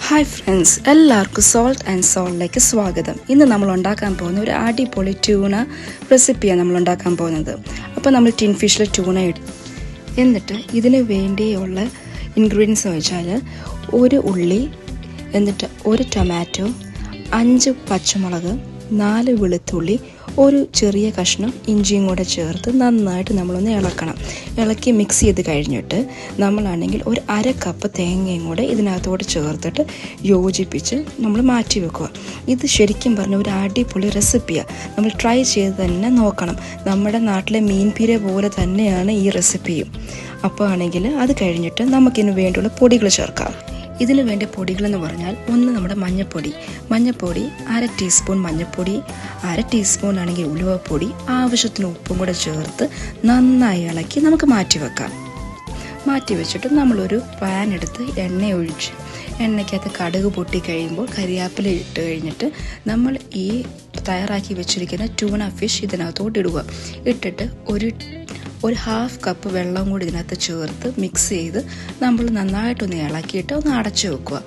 Hi friends, എല്ലാവർക്കും salt and സോളിലേക്ക് സ്വാഗതം. ഇന്ന് നമ്മൾ ഉണ്ടാക്കാൻ പോകുന്ന ഒരു അടിപൊളി ട്യൂണ റെസിപ്പിയാണ് നമ്മൾ ഉണ്ടാക്കാൻ പോകുന്നത്. അപ്പോൾ നമ്മൾ ടിൻ ഫിഷിൽ ട്യൂണ എന്നിട്ട് ഇതിന് വേണ്ടിയുള്ള ഇൻഗ്രീഡിയൻസ് വെച്ചാൽ ഒരു ഉള്ളി, എന്നിട്ട് ഒരു ടൊമാറ്റോ, 5 പച്ചമുളക്, 4 വെളുത്തുള്ളി, ഒരു ചെറിയ കഷ്ണം ഇഞ്ചിയും കൂടെ ചേർത്ത് നന്നായിട്ട് നമ്മളൊന്ന് ഇളക്കി മിക്സ് ചെയ്ത് കഴിഞ്ഞിട്ട് നമ്മളാണെങ്കിൽ ഒരു 1/2 കപ്പ് തേങ്ങയും കൂടെ ഇതിനകത്തോട്ട് ചേർത്തിട്ട് യോജിപ്പിച്ച് നമ്മൾ മാറ്റി വെക്കുക. ഇത് ശരിക്കും പറഞ്ഞ ഒരു അടിപൊളി റെസിപ്പിയാണ്. നമ്മൾ ട്രൈ ചെയ്ത് തന്നെ നോക്കണം. നമ്മുടെ നാട്ടിലെ മീൻ പീര പോലെ തന്നെയാണ് ഈ റെസിപ്പിയും. അപ്പോൾ ആണെങ്കിൽ അത് കഴിഞ്ഞിട്ട് നമുക്കിതിന് വേണ്ടിയുള്ള പൊടികൾ ചേർക്കാം. ഇതിന് വേണ്ട പൊടികളെന്ന് പറഞ്ഞാൽ, ഒന്ന് നമ്മുടെ മഞ്ഞൾപ്പൊടി 1/2 ടീസ്പൂൺ മഞ്ഞൾപ്പൊടി, 1/2 ടീസ്പൂൺ ആണെങ്കിൽ ഉലുവപ്പൊടി, ആവശ്യത്തിന് ഉപ്പും കൂടെ ചേർത്ത് നന്നായി ഇളക്കി നമുക്ക് മാറ്റി വെക്കാം. മാറ്റി വെച്ചിട്ട് നമ്മളൊരു പാൻ എടുത്ത് എണ്ണ ഒഴിച്ച് എണ്ണയ്ക്കകത്ത് കടുക് പൊട്ടി കഴിയുമ്പോൾ കരിയാപ്പില ഇട്ട് കഴിഞ്ഞിട്ട് നമ്മൾ ഈ തയ്യാറാക്കി വെച്ചിരിക്കുന്ന ട്യൂണ ഫിഷ് ഇതിനകത്തോട്ട് ഇട്ടിട്ട് ഒരു 1/2 കപ്പ് വെള്ളം കൂടി ഇതിനകത്ത് ചേർത്ത് മിക്സ് ചെയ്ത് നമ്മൾ നന്നായിട്ടൊന്ന് ഇളക്കിയിട്ട് ഒന്ന് അടച്ചു വെക്കുക.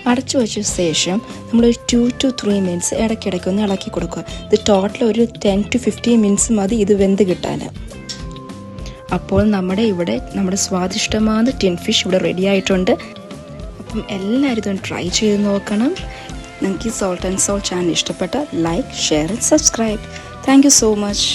അടച്ചു വെച്ച ശേഷം നമ്മളൊരു 2 to 3 മിനിറ്റ്സ് ഇടയ്ക്കിടയ്ക്ക് ഒന്ന് ഇളക്കി കൊടുക്കുക. ഇത് ടോട്ടൽ ഒരു 10 to 15 മിനിറ്റ്സ് മതി ഇത് വെന്ത് കിട്ടാൻ. അപ്പോൾ നമ്മുടെ സ്വാദിഷ്ടമായ ടിൻ ഫിഷ് ഇവിടെ റെഡി ആയിട്ടുണ്ട്. അപ്പം എല്ലാവരും ഇതൊന്ന് ട്രൈ ചെയ്ത് നോക്കണം. നിങ്ങൾക്ക് ഈ സോൾട്ട് ആൻഡ് സോൾ ചാനൽ ഇഷ്ടപ്പെട്ട like, share and subscribe. Thank you so much.